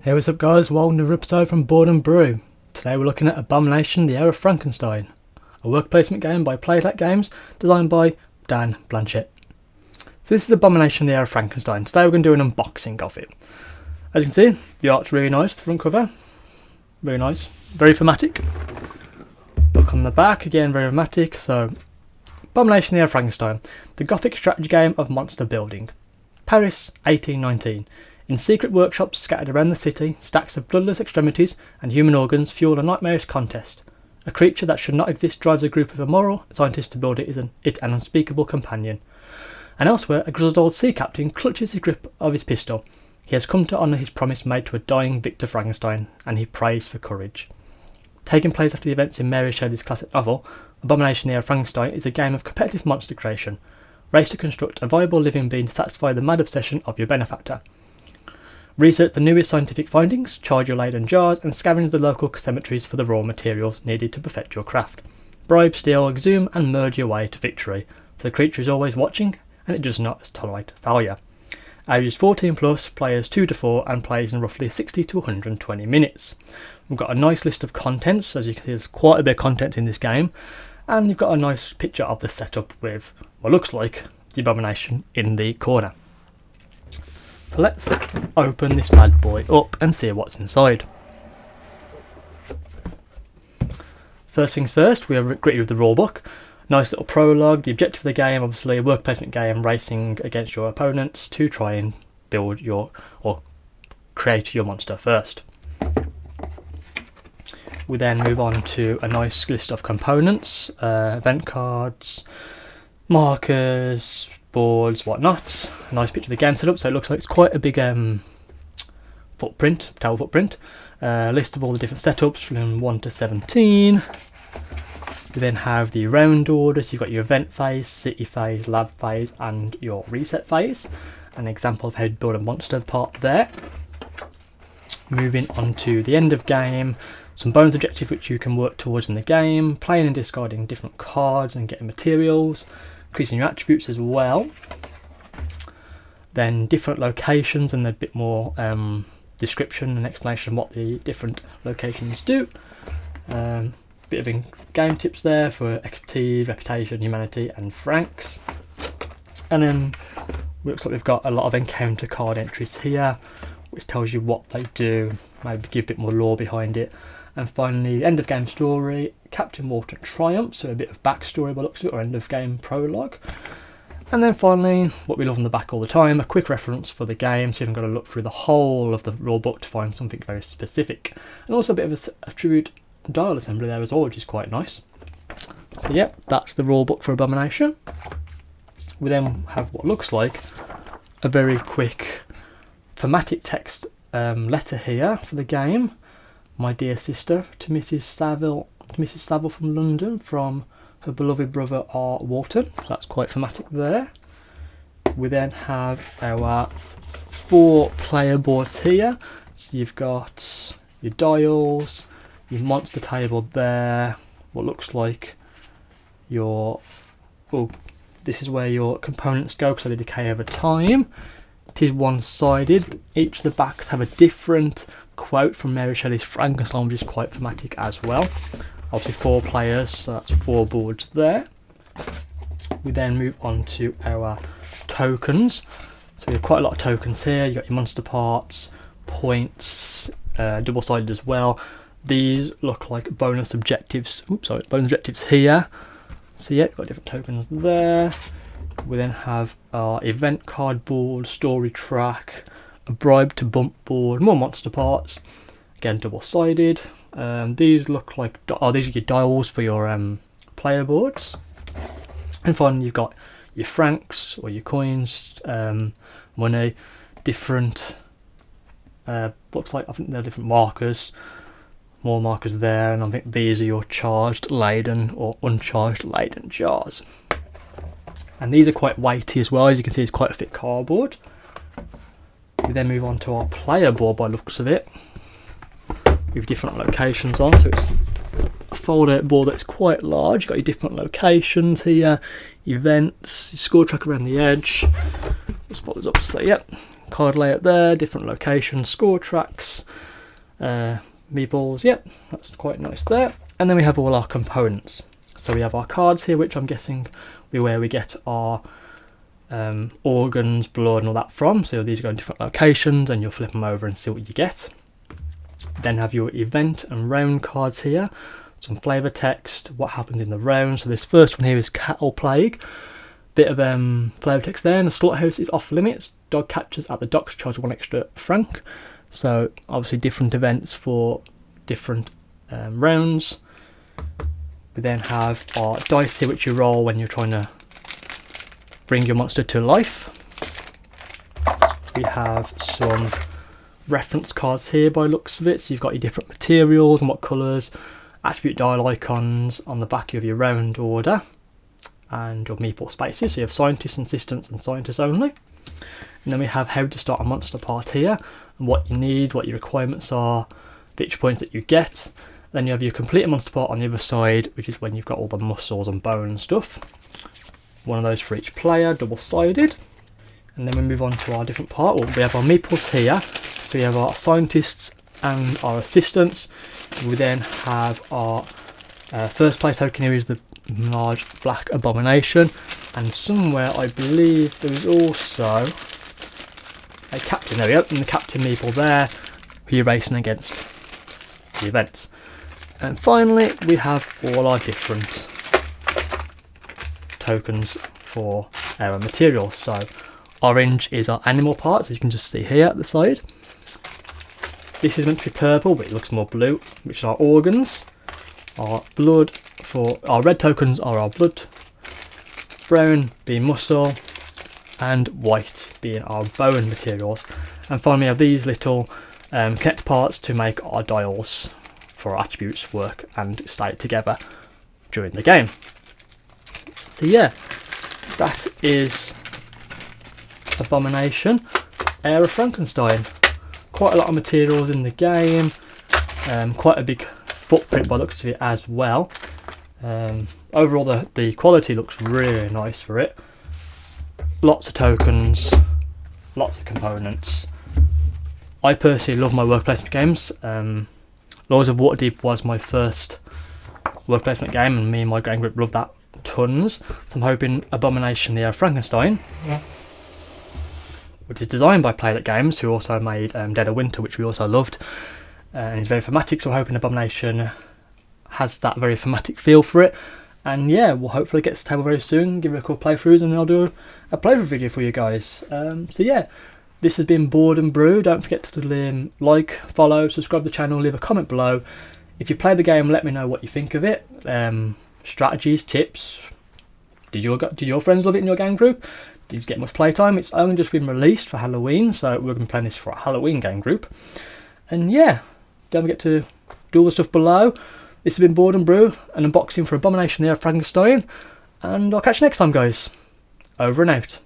Hey, what's up guys, welcome to another episode from Board and Brew. Today we're looking at Abomination The Heir of Frankenstein, a work placement game by Plaid Hat Games, designed by Dan Blanchett. So this is Abomination The Heir of Frankenstein. Today we're going to do an unboxing of it. As you can see, the art's really nice, the front cover, very nice, very thematic. Look on the back, again very thematic. So, Abomination The Heir of Frankenstein, the Gothic strategy game of monster building. Paris, 1819. In secret workshops scattered around the city, stacks of bloodless extremities and human organs fuel a nightmarish contest. A creature that should not exist drives a group of immoral scientists to build it an unspeakable companion. And elsewhere, a grizzled old sea captain clutches the grip of his pistol. He has come to honour his promise made to a dying Victor Frankenstein, and he prays for courage. Taking place after the events in Mary Shelley's classic novel, Abomination The Heir of Frankenstein is a game of competitive monster creation. Race to construct a viable living being to satisfy the mad obsession of your benefactor. Research the newest scientific findings, charge your Leyden jars, and scavenge the local cemeteries for the raw materials needed to perfect your craft. Bribe, steal, exhume, and merge your way to victory, for the creature is always watching, and it does not tolerate failure. Ages 14 plus, players 2 to 4, and plays in roughly 60 to 120 minutes. We've got a nice list of contents. As you can see, there's quite a bit of content in this game, and you've got a nice picture of the setup with what looks like the Abomination in the corner. So let's open this bad boy up and see what's inside. First things first, we are greeted with the rulebook. Nice little prologue. The objective of the game, obviously a work placement game, racing against your opponents to try and build your, or create your monster first. We then move on to a nice list of components, event cards, markers, boards, whatnot. A nice picture of the game setup, so it looks like it's quite a big table footprint. List of all the different setups from 1 to 17. We then have the round order, so you've got your event phase, city phase, lab phase, and your reset phase. An example of how to build a monster part there. Moving on to the end of game, some bonus objectives which you can work towards in the game, playing and discarding different cards and getting materials, increasing your attributes as well. Then different locations and a bit more description and explanation of what the different locations do. Bit of game tips there for expertise, reputation, humanity, and francs. And then looks like we've got a lot of encounter card entries here, which tells you what they do, maybe give a bit more lore behind it. And finally, the end of game story, Captain Morton triumphs, so a bit of backstory by looks of it, or end of game prologue. And then finally, what we love on the back all the time, a quick reference for the game, so you haven't got to look through the whole of the rule book to find something very specific. And also a bit of a tribute dial assembly there as well, which is quite nice. So yeah, that's the rule book for Abomination. We then have what looks like a very quick thematic text letter here for the game. My dear sister, to Mrs. Saville from London, from her beloved brother R. Wharton. So that's quite thematic there. We then have our 4 player boards here. So you've got your dials, your monster table there, what looks like your, this is where your components go because they decay over time. It is one-sided. Each of the backs have a different quote from Mary Shelley's Frankenstein, which is quite thematic as well. Obviously 4 players, so that's 4 boards there. We then move on to our tokens. So we have quite a lot of tokens here. You've got your monster parts, points, double-sided as well. These look like bonus objectives. Bonus objectives here. So yeah, got different tokens there. We then have our event card board, story track, a bribe to bump board, more monster parts, again double-sided. These look like, these are your dials for your player boards. And finally you've got your francs or your coins, money, different, looks like, I think they're different markers, more markers there, and I think these are your charged Leyden or uncharged Leyden jars. And these are quite weighty as well, as you can see it's quite a thick cardboard. We then move on to our player board by looks of it, with different locations on, so it's a fold out board that's quite large. You've got your different locations here, events, your score track around the edge. Just fold this up, so yep, card layout there, different locations, score tracks, meeples, yep, that's quite nice there. And then we have all our components. So we have our cards here, which I'm guessing where we get our organs, blood and all that from. So these go in different locations and you'll flip them over and see what you get. Then have your event and round cards here, some flavour text, what happens in the round. So this first one here is cattle plague. Bit of flavour text there, and the slaughterhouse is off limits. Dog catchers at the docks charge 1 extra franc. So obviously different events for different rounds. We then have our dice here, which you roll when you're trying to bring your monster to life. We have some reference cards here by looks of it. So you've got your different materials and what colours, attribute dial icons on the back of your round order, and your meeple spaces. So you have scientists, assistants and scientists only. And then we have how to start a monster part here, and what you need, what your requirements are, victory points that you get. Then you have your complete monster part on the other side, which is when you've got all the muscles and bone and stuff. One of those for each player, double-sided. And then we move on to our different part. Well, we have our meeples here. So we have our scientists and our assistants. We then have our first play token here is the large black abomination. And somewhere I believe there is also a captain. There we go, and the captain meeple there, who you're racing against the events. And finally, we have all our different tokens for our materials. So orange is our animal parts, as you can just see here at the side. This is meant to be purple, but it looks more blue, which are our organs. Our blood for our red tokens are our blood, brown being muscle, and white being our bone materials. And finally, we have these little connect parts to make our dials for our attributes work and stay together during the game. So yeah, that is Abomination, Heir of Frankenstein. Quite a lot of materials in the game, quite a big footprint by the looks of it as well. Overall the quality looks really nice for it. Lots of tokens, lots of components. I personally love my worker placement games. Laws of Waterdeep was my first worker placement game, and me and my game group love that tons. So I'm hoping Abomination The Heir of Frankenstein, which is designed by Plaid Hat Games, who also made Dead of Winter, which we also loved, and it's very thematic, so I'm hoping Abomination has that very thematic feel for it. And yeah, we'll hopefully get to the table very soon, give it a couple playthroughs, and I'll do a playthrough video for you guys. So yeah, this has been Board and Brew. Don't forget to like, follow, subscribe to the channel, leave a comment below. If you play the game, let me know what you think of it. Strategies, tips. Did your friends love it in your game group? Did you get much playtime? It's only just been released for Halloween, so we're going to be playing this for a Halloween game group. And yeah, don't forget to do all the stuff below. This has been Board and Brew, an unboxing for Abomination The Heir of Frankenstein, and I'll catch you next time, guys. Over and out.